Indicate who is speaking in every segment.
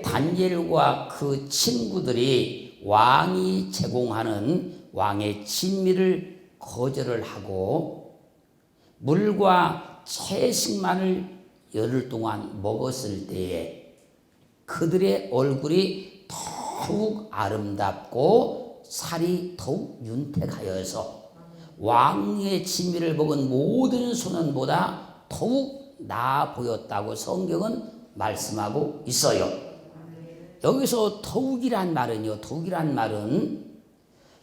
Speaker 1: 다니엘과 그 친구들이 왕이 제공하는 왕의 진미를 거절을 하고 물과 채식만을 열흘 동안 먹었을 때에 그들의 얼굴이 더욱 아름답고 살이 더욱 윤택하여서 왕의 진미를 먹은 모든 소년보다 더욱 나아 보였다고 성경은 말씀하고 있어요. 여기서 더욱이란 말은요, 더욱이란 말은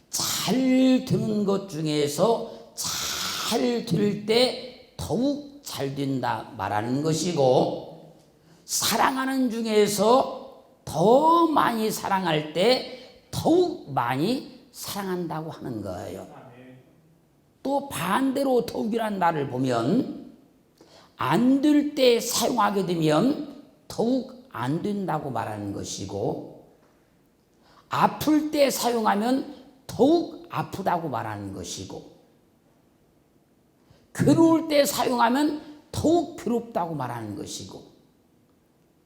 Speaker 1: 잘 되는 것 중에서 잘 될 때 더욱 잘 된다 말하는 것이고, 사랑하는 중에서 더 많이 사랑할 때 더욱 많이 사랑한다고 하는 거예요. 또 반대로 더욱이란 말을 보면 안 될 때 사용하게 되면 더욱 안 된다고 말하는 것이고, 아플 때 사용하면 더욱 아프다고 말하는 것이고, 괴로울 때 사용하면 더욱 괴롭다고 말하는 것이고,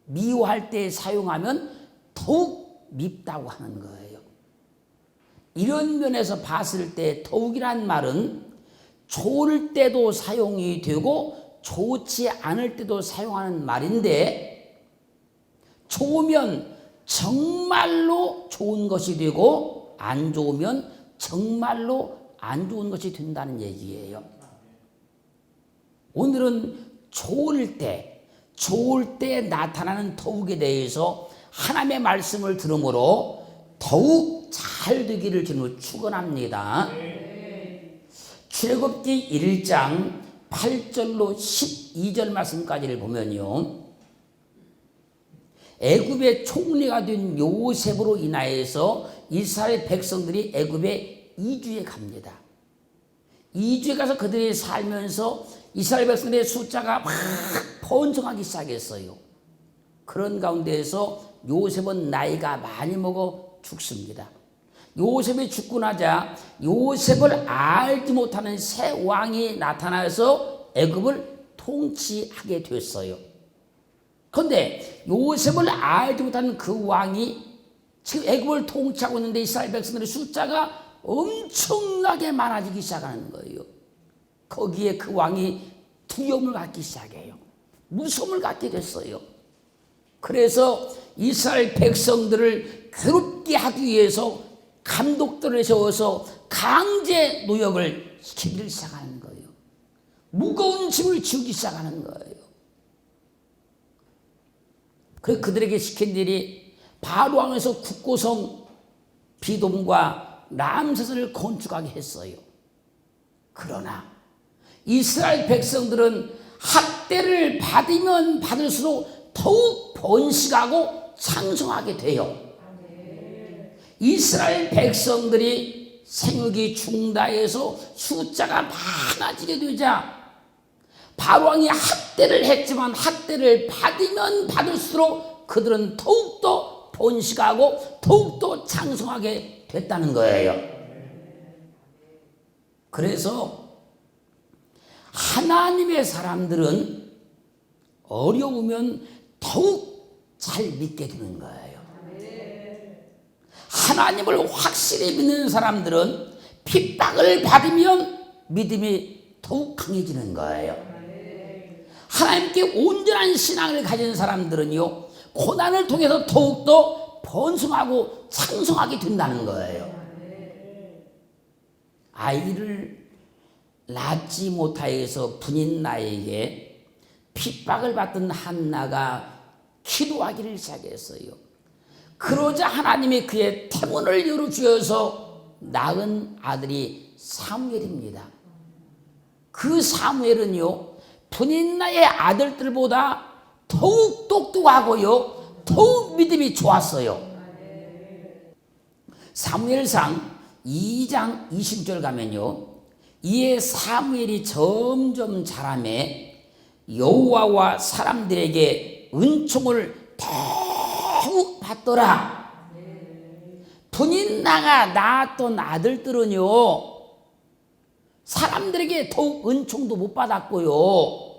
Speaker 1: 미워할 때 사용하면 더욱 밉다고 하는 거예요. 이런 면에서 봤을 때 더욱이란 말은 좋을 때도 사용이 되고 좋지 않을 때도 사용하는 말인데, 좋으면 정말로 좋은 것이 되고 안 좋으면 정말로 안 좋은 것이 된다는 얘기예요. 오늘은 좋을 때 나타나는 더욱에 대해서 하나님의 말씀을 들음으로 더욱 잘 되기를 주님으로 축원합니다. 출애굽기 1장 8절로 12절 말씀까지를 보면요, 애굽의 총리가 된 요셉으로 인하여서 이스라엘 백성들이 애굽에 이주해 갑니다. 이주해 가서 그들이 살면서 이스라엘 백성들의 숫자가 막 번성하기 시작했어요. 그런 가운데에서 요셉은 나이가 많이 먹어 죽습니다. 요셉이 죽고 나자 요셉을 알지 못하는 새 왕이 나타나서 애굽을 통치하게 됐어요. 그런데 요셉을 알지 못하는 그 왕이 지금 애굽을 통치하고 있는데 이스라엘 백성들의 숫자가 엄청나게 많아지기 시작하는 거예요. 거기에 그 왕이 두려움을 갖기 시작해요. 무서움을 갖게 됐어요. 그래서 이스라엘 백성들을 괴롭게 하기 위해서 감독들을 세워서 강제 노역을 시키기 시작하는 거예요. 무거운 짐을 지우기 시작하는 거예요. 그래서 그들에게 시킨 일이 바로 왕에서 국고성 비돔과 람셋을 건축하게 했어요. 그러나 이스라엘 백성들은 학대를 받으면 받을수록 더욱 번식하고 창성하게 돼요. 이스라엘 백성들이 생육이 중다해서 숫자가 많아지게 되자 바로왕이 학대를 했지만 학대를 받으면 받을수록 그들은 더욱더 번식하고 더욱더 창성하게 됐다는 거예요. 그래서 하나님의 사람들은 어려우면 더욱 잘 믿게 되는 거예요. 하나님을 확실히 믿는 사람들은 핍박을 받으면 믿음이 더욱 강해지는 거예요. 하나님께 온전한 신앙을 가진 사람들은요, 고난을 통해서 더욱더 번성하고 창성하게 된다는 거예요. 아이를 낳지 못하여서 분인 나에게 핍박을 받던 한나가 기도하기를 시작했어요. 그러자 하나님이 그의 태문을 열어주셔서 낳은 아들이 사무엘입니다. 그 사무엘은요, 분인나의 아들들보다 더욱 똑똑하고요, 더욱 믿음이 좋았어요. 사무엘상 2장 20절 가면요, 이에 사무엘이 점점 자라매 여호와와 사람들에게 은총을 더욱 받더라. 분인나가 낳았던 아들들은요, 사람들에게 더욱 은총도 못 받았고요.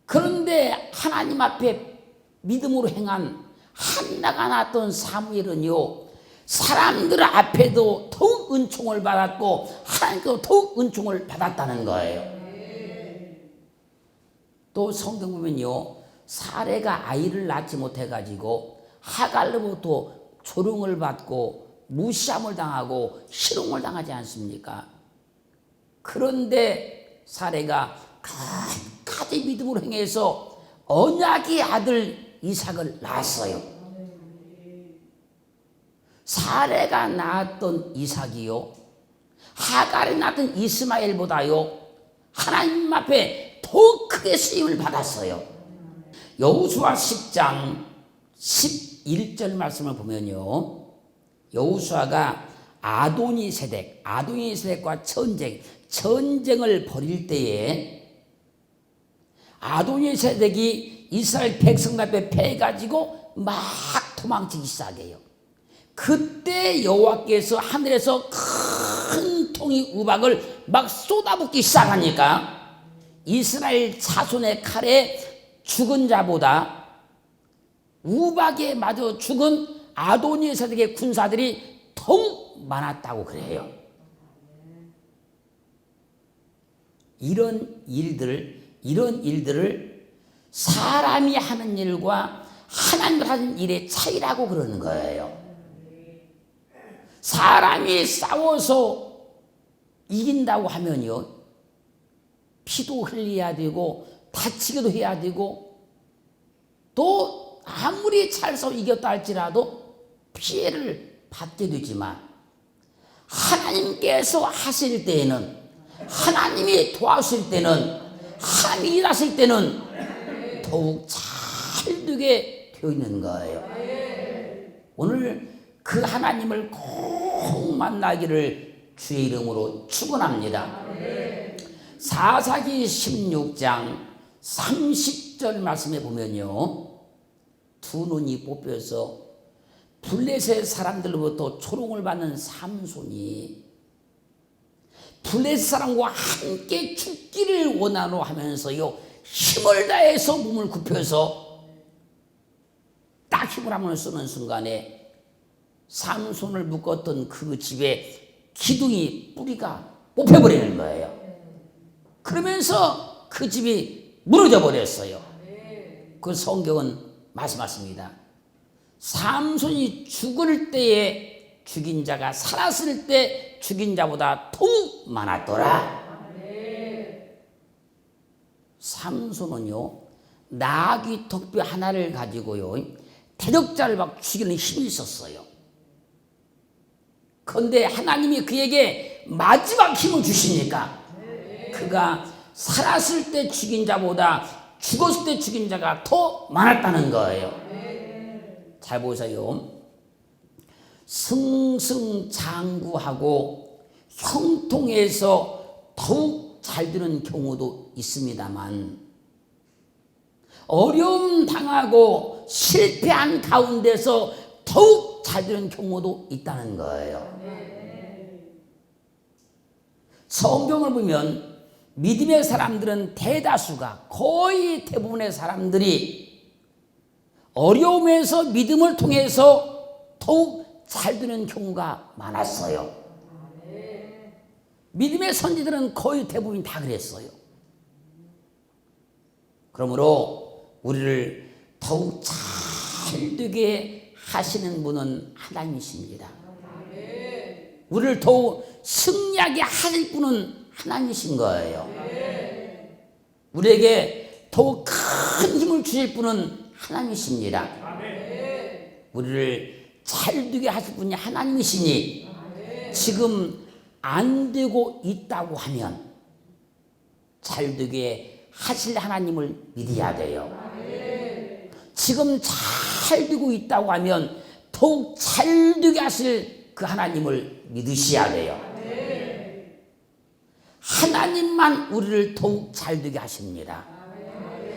Speaker 1: 그런데 하나님 앞에 믿음으로 행한 한나가 낳았던 사무엘은요, 사람들 앞에도 더욱 은총을 받았고 하나님께도 더욱 은총을 받았다는 거예요. 또 성경 보면요, 사레가 아이를 낳지 못해가지고 하갈로부터 조롱을 받고 무시함을 당하고 희롱을 당하지 않습니까? 그런데 사레가 끝까지 믿음으로 행해서 언약의 아들 이삭을 낳았어요. 사레가 낳았던 이삭이요, 하갈이 낳았던 이스마엘보다요 하나님 앞에 더 크게 쓰임을 받았어요. 여호수아 10장 11절 말씀을 보면요, 여호수아가 아도니세덱과 전쟁을 벌일 때에 아도니세덱이 이스라엘 백성 앞에 패해가지고 막 도망치기 시작해요. 그때 여호와께서 하늘에서 큰 통이 우박을 막 쏟아붓기 시작하니까 이스라엘 자손의 칼에 죽은 자보다 우박에 맞아 죽은 아도니세덱의 군사들이 더욱 많았다고 그래요. 이런 일들을 사람이 하는 일과 하나님이 하는 일의 차이라고 그러는 거예요. 사람이 싸워서 이긴다고 하면요, 피도 흘려야 되고 다치기도 해야 되고 또 아무리 잘 싸워 이겼다 할지라도 피해를 받게 되지만, 하나님께서 하실 때에는, 하나님이 도와주실 때는, 하나님이 일하실 때는 더욱 잘 되게 되어 있는 거예요. 오늘 그 하나님을 꼭 만나기를 주의 이름으로 축원합니다. 사사기 16장 30절 말씀에 보면요, 두 눈이 뽑혀서 블레셋 사람들로부터 조롱을 받는 삼손이 블레셋 사람과 함께 죽기를 원하노 하면서요, 힘을 다해서 몸을 굽혀서 딱 힘을 한번 쓰는 순간에 삼손을 묶었던 그 집에 기둥이 뿌리가 뽑혀버리는 거예요. 그러면서 그 집이 무너져 버렸어요. 그 성경은 말씀하십니다. 삼손이 죽을 때에 죽인 자가 살았을 때 죽인 자보다 더욱 많았더라. 삼손은요, 나귀 턱뼈 하나를 가지고요 대적자를 막 죽이는 힘이 있었어요. 그런데 하나님이 그에게 마지막 힘을 주시니까 그가 살았을 때 죽인 자보다 죽었을 때 죽인 자가 더 많았다는 거예요. 잘 보세요. 승승장구하고 형통해서 더욱 잘 되는 경우도 있습니다만, 어려움 당하고 실패한 가운데서 더욱 잘 되는 경우도 있다는 거예요. 성경을 보면 믿음의 사람들은 대다수가, 거의 대부분의 사람들이 어려움에서 믿음을 통해서 더욱 잘 되는 경우가 많았어요. 믿음의 선지들은 거의 대부분 다 그랬어요. 그러므로 우리를 더욱 잘 되게 하시는 분은 하나님이십니다. 우리를 더욱 승리하게 하실 분은 하나님이신 거예요. 우리에게 더욱 큰 힘을 주실 분은 하나님이십니다. 우리를 잘 되게 하실 분이 하나님이시니, 지금 안 되고 있다고 하면 잘 되게 하실 하나님을 믿어야 돼요. 지금 잘 되고 있다고 하면 더욱 잘 되게 하실 그 하나님을 믿으셔야 돼요. 하나님만 우리를 더욱 잘 되게 하십니다.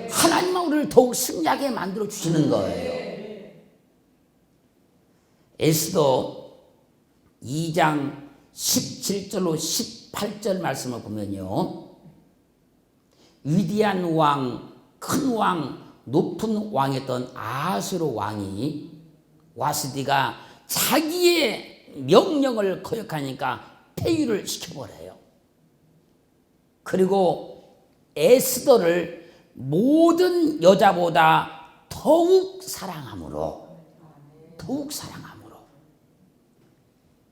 Speaker 1: 하나님만 우리를 더욱 승리하게 만들어 주시는 거예요. 에스더 2장 17절로 18절 말씀을 보면요, 위대한 왕, 큰 왕, 높은 왕이었던 아하스로 왕이 와스디가 자기의 명령을 거역하니까 폐위를 시켜버려요. 그리고 에스더를 모든 여자보다 더욱 사랑함으로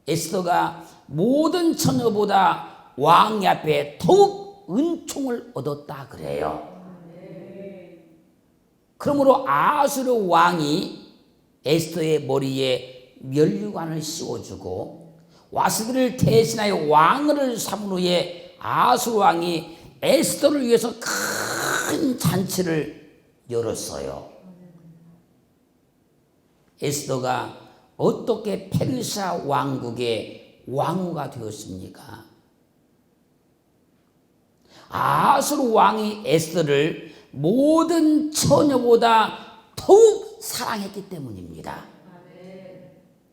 Speaker 1: 에스더가 모든 처녀보다 왕 앞에 더욱 은총을 얻었다 그래요. 그러므로 아하스로 왕이 에스더의 머리에 면류관을 씌워주고 와스디를 대신하여 왕을 삼은 후에 아하스로 왕이 에스더를 위해서 큰 잔치를 열었어요. 에스더가 어떻게 페르시아 왕국의 왕후가 되었습니까? 아하스로 왕이 에스더를 모든 처녀보다 더욱 사랑했기 때문입니다.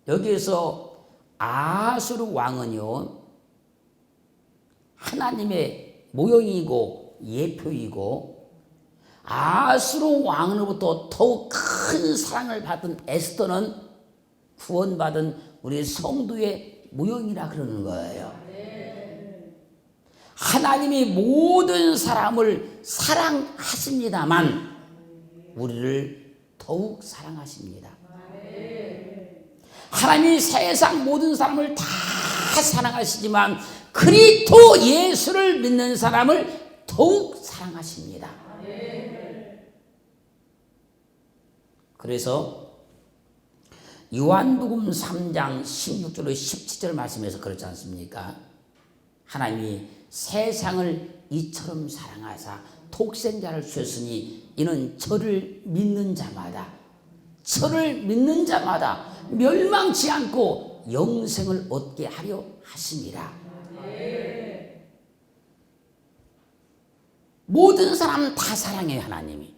Speaker 1: 여기에서 아하스로 왕은요, 하나님의 모형이고 예표이고, 아하스로 왕으로부터 더욱 큰 사랑을 받은 에스더는 구원받은 우리 성도의 모형이라 그러는 거예요. 하나님이 모든 사람을 사랑하십니다만 우리를 더욱 사랑하십니다. 하나님이 세상 모든 사람을 다 사랑하시지만 그리스도 예수를 믿는 사람을 더욱 사랑하십니다. 그래서 요한복음 3장 16절로 17절 말씀에서 그렇지 않습니까? 하나님이 세상을 이처럼 사랑하사 독생자를 주셨으니 이는 저를 믿는 자마다 멸망치 않고 영생을 얻게 하려 하심이라. 모든 사람 다 사랑해요, 하나님이.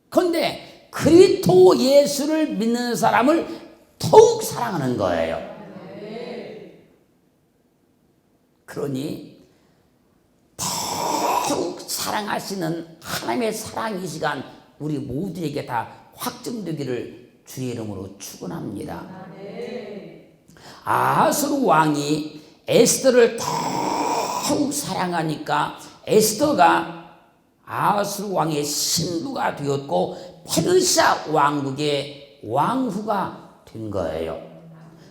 Speaker 1: 그런데 그리스도 예수를 믿는 사람을 더욱 사랑하는 거예요. 그러니 더욱 사랑하시는 하나님의 사랑 이 시간 우리 모두에게 다 확증되기를 주의 이름으로 축원합니다. 아하스로 왕이 에스더를 더욱 사랑하니까 에스더가 아하스로 왕의 신부가 되었고 페르시아 왕국의 왕후가 된 거예요.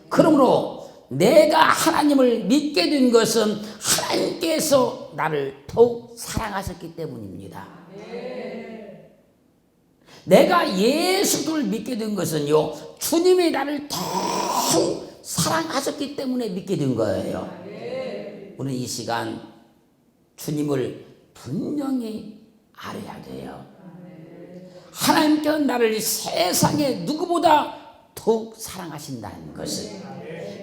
Speaker 1: 그러므로 내가 하나님을 믿게 된 것은 하나님께서 나를 더욱 사랑하셨기 때문입니다. 내가 예수를 믿게 된 것은요, 주님이 나를 더욱 사랑하셨기 때문에 믿게 된 거예요. 우리는 이 시간 주님을 분명히 알아야 돼요. 하나님께서 나를 세상에 누구보다 더욱 사랑하신다는 것을,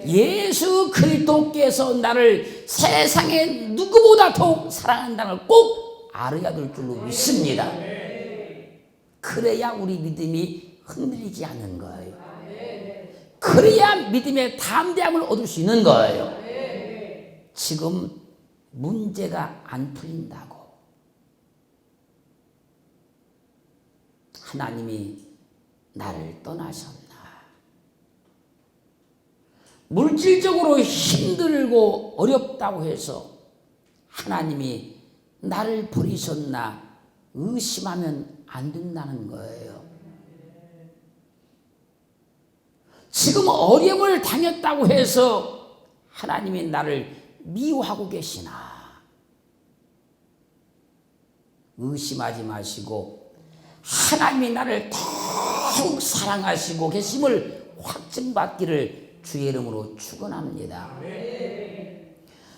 Speaker 1: 예수 그리스도께서 나를 세상에 누구보다 더욱 사랑한다는 걸 꼭 알아야 될 줄로 믿습니다. 그래야 우리 믿음이 흔들리지 않는 거예요. 그래야 믿음의 담대함을 얻을 수 있는 거예요. 지금 문제가 안 풀린다고 하나님이 나를 떠나셨나? 물질적으로 힘들고 어렵다고 해서 하나님이 나를 버리셨나 의심하면 안 된다는 거예요. 지금 어려움을 당했다고 해서 하나님이 나를 미워하고 계시나 의심하지 마시고 하나님이 나를 더욱 사랑하시고 계심을 확증받기를 주의 이름으로 축원합니다.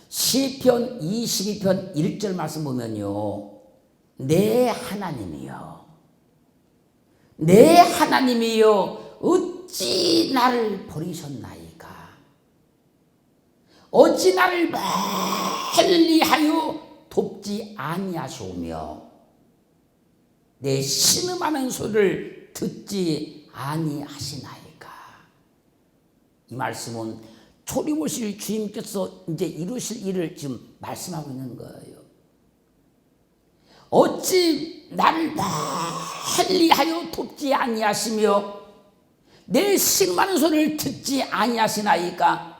Speaker 1: 시편 22편 1절 말씀 보면요, 내 하나님이여 어찌 나를 버리셨나이까? 어찌 나를 멀리하여 돕지 아니하시오며 내 신음하는 소리를 듣지 아니하시나이까? 이 말씀은 초림오실 주님께서 이제 이루실 일을 지금 말씀하고 있는 거예요. 어찌 나를 멀리하여 돕지 아니하시며 내 신음하는 소리를 듣지 아니하시나이까.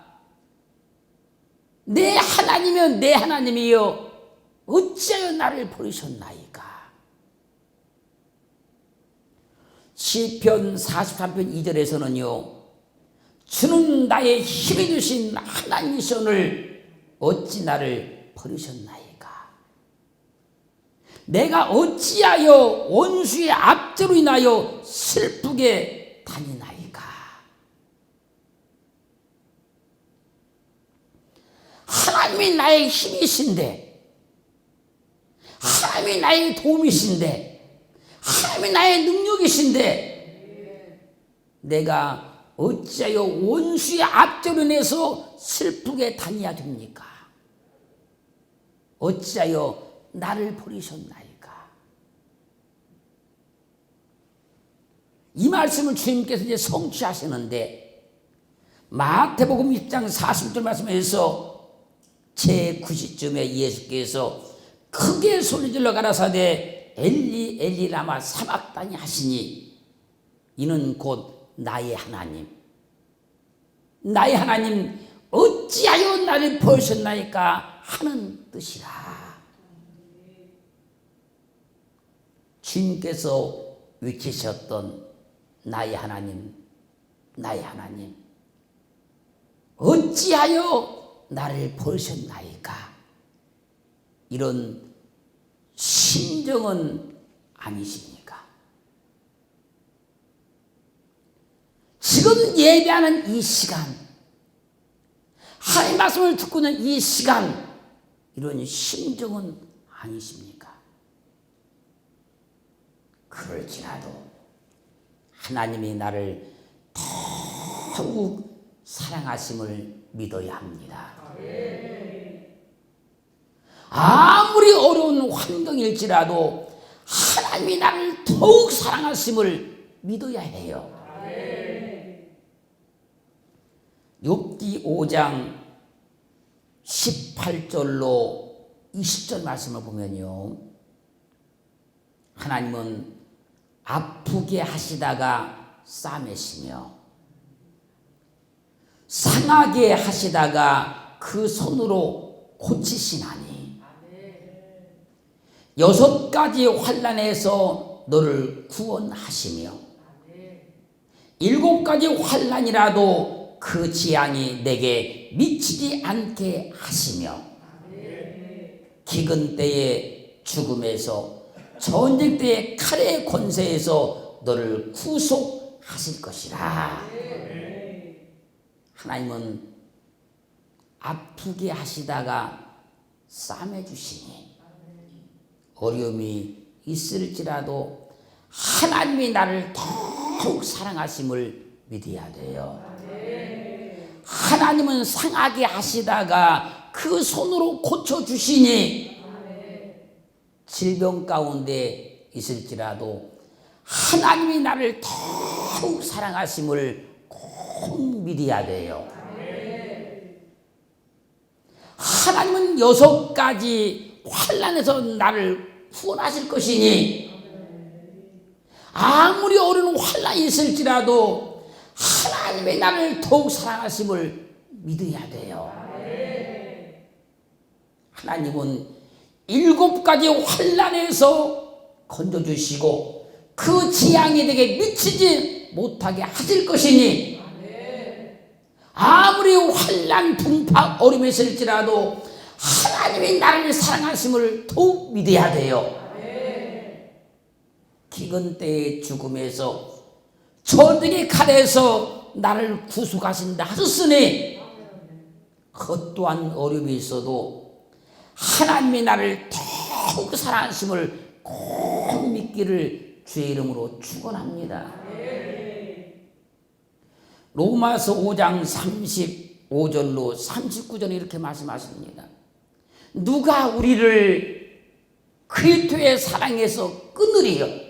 Speaker 1: 내 하나님이여 내 하나님이여 어찌하여 나를 버리셨나이까. 시편 43편 2절에서는요, 주는 나의 힘이 되신 하나님이시오늘 어찌 나를 버리셨나이까. 내가 어찌하여 원수의 압제로 인하여 슬프게 다니나이까. 하나님이 나의 힘이신데, 하나님이 나의 도움이신데, 하나님이 나의 능력이신데, 내가 어찌하여 원수의 압제로 인해서 슬프게 다녀야 됩니까? 어찌하여 나를 버리셨나이까? 이 말씀을 주님께서 이제 성취하시는데, 마태복음 20장 40절 말씀에서 제9시쯤에 예수께서 크게 소리질러 가라사대 엘리 엘리 라마 사박다니 하시니, 이는 곧 나의 하나님, 나의 하나님 어찌하여 나를 버리셨나이까 하는 뜻이라. 주님께서 외치셨던 나의 하나님, 나의 하나님 어찌하여 나를 버리셨나이까, 이런 심정은 아니십니까? 지금 예배하는 이 시간, 하나님 말씀을 듣고 있는 이 시간, 이런 심정은 아니십니까? 그럴지라도 하나님이 나를 더욱 사랑하심을 믿어야 합니다. 아무리 어려운 환경일지라도 하나님이 나를 더욱 사랑하심을 믿어야 해요. 욥기 5장 18절로 20절 말씀을 보면요, 하나님은 아프게 하시다가 싸매시며 상하게 하시다가 그 손으로 고치시나니 6가지 환난에서 너를 구원하시며 7가지 환난이라도 그 재앙이 내게 미치지 않게 하시며 기근 때의 죽음에서 전쟁 때의 칼의 권세에서 너를 구속하실 것이라. 하나님은 아프게 하시다가 싸매주시니 어려움이 있을지라도 하나님이 나를 더욱 사랑하심을 믿어야 돼요. 하나님은 상하게 하시다가 그 손으로 고쳐주시니 질병 가운데 있을지라도 하나님이 나를 더욱 사랑하심을 꼭 믿어야 돼요. 하나님은 6가지 환난에서 나를 구원하실 것이니 아무리 어려운 환난이 있을지라도 하나님이 나를 더욱 사랑하심을 믿어야 돼요. 하나님은 7가지 환난에서 건져주시고 그 재앙이 내게 미치지 못하게 하실 것이니 아무리 환난 풍파 어려움이 있을지라도 하나님이 나를 사랑하심을 더욱 믿어야 돼요. 기근 때의 죽음에서 전쟁의 칼에서 나를 구속하신다 하셨으니 그 또한 어려움이 있어도 하나님이 나를 더욱 사랑하심을 꼭 믿기를 주의 이름으로 축원합니다. 로마서 5장 35절로 39절에 이렇게 말씀하십니다. 누가 우리를 그리스도의 사랑에서 끊으리요?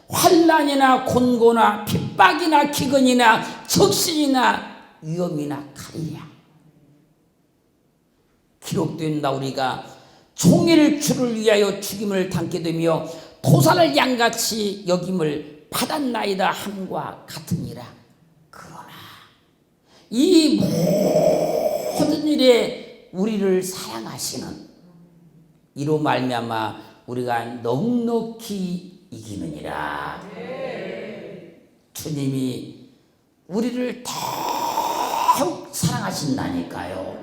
Speaker 1: 환난이나 곤고나 핍박이나 기근이나 적신이나 위험이나 칼이야. 기록된 나 우리가 종일 주를 위하여 죽임을 당게 되며 토사를 양같이 여김을 받았나이다 함과 같으니라. 그러나 이 모든 일에 우리를 사랑하시는 이로 말미암아 우리가 넉넉히 이기느니라. 주님이 우리를 더욱 사랑하신다니까요.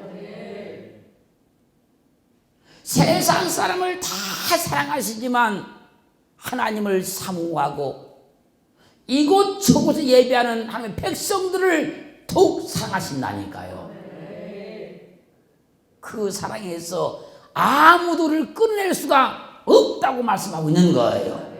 Speaker 1: 세상 사람을 다 사랑하시지만 하나님을 사모하고 이곳저곳에 예배하는 하나님의 백성들을 더욱 사랑하신다니까요. 그 사랑에서 아무도를 끊어낼 수가 없다고 말씀하고 있는 거예요.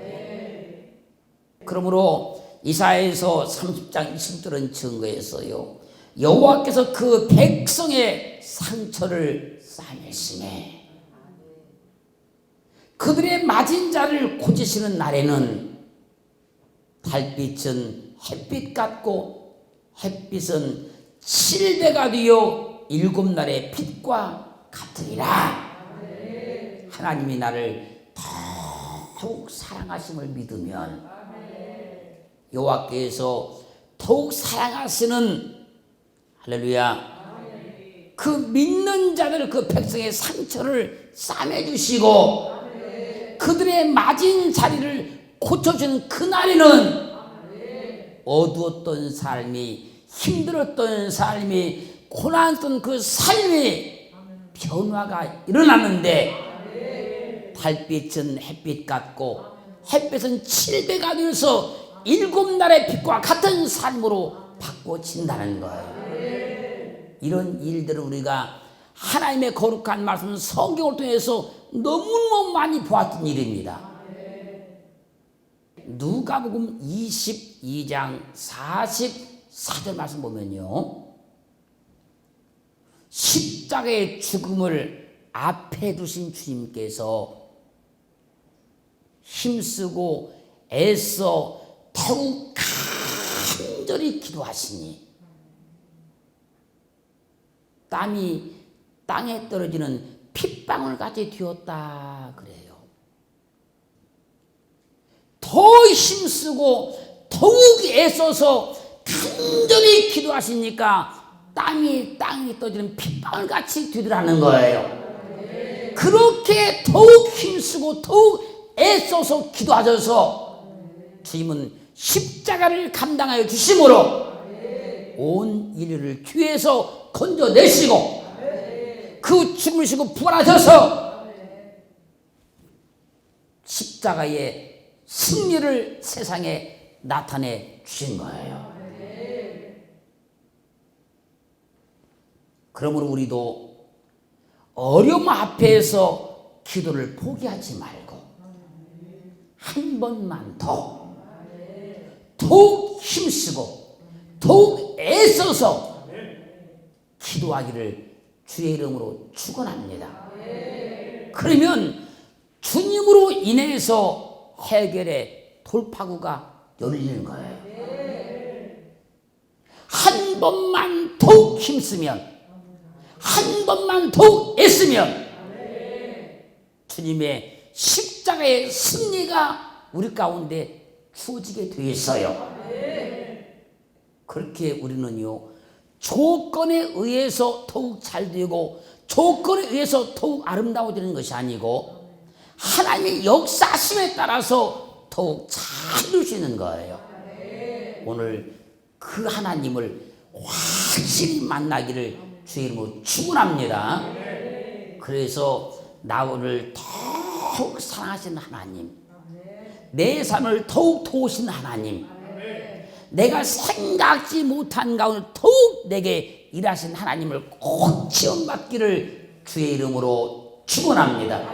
Speaker 1: 그러므로 이사야에서 30장 20절은 증거했어요. 여호와께서 그 백성의 상처를 싸매시네. 그들의 맞은 자를 고치시는 날에는 달빛은 햇빛 같고 햇빛은 7배가 되어 7날의 빛과 같으리라. 하나님이 나를 더욱 사랑하심을 믿으면 여호와께서 더욱 사랑하시는 할렐루야 그 믿는 자들 그 백성의 상처를 싸매주시고 그들의 맞은 자리를 고쳐주는 그날에는 어두웠던 삶이 힘들었던 삶이 고난했던 그 삶이 변화가 일어나는데 달빛은 햇빛 같고 햇빛은 7배가 되어서 7날의 빛과 같은 삶으로 바꿔진다는 거예요. 이런 일들을 우리가 하나님의 거룩한 말씀 성경을 통해서 너무너무 많이 보았던 일입니다. 누가복음 22장 44절 말씀 보면요, 십자가의 죽음을 앞에 두신 주님께서 힘쓰고 애써 더욱 간절히 기도하시니 땀이 땅에 떨어지는 핏방울 같이 되었다 그래요. 더 힘쓰고 더욱 애써서 간절히 기도하시니까 땀이 땅에 떨어지는 핏방울 같이 되더라는 거예요. 그렇게 더욱 힘쓰고 더욱 애써서 기도하셔서 주님은 십자가를 감당하여 주심으로 온 인류를 죄에서 건져내시고 그 죽음을 지고 부활하셔서 십자가의 승리를 세상에 나타내 주신 거예요. 그러므로 우리도 어려움 앞에서 기도를 포기하지 말고 한 번만 더욱 힘쓰고 더욱 애써서 기도하기를 주의 이름으로 축원합니다. 그러면 주님으로 인해서 해결의 돌파구가 열리는 거예요. 한 번만 더욱 힘쓰면, 한 번만 더욱 애쓰면 주님의 십자가의 승리가 우리 가운데 주어지게 되어 있어요. 그렇게 우리는요, 조건에 의해서 더욱 잘 되고 조건에 의해서 더욱 아름다워지는 것이 아니고 하나님의 역사심에 따라서 더욱 잘 될 수 있는 거예요. 오늘 그 하나님을 확실히 만나기를 주의 이름으로 축원합니다. 그래서 나를 더욱 사랑하시는 하나님, 내 삶을 더욱 도우시는 하나님, 내가 생각지 못한 가운데 더욱 내게 일하신 하나님을 꼭 지원받기를 주의 이름으로 축원합니다.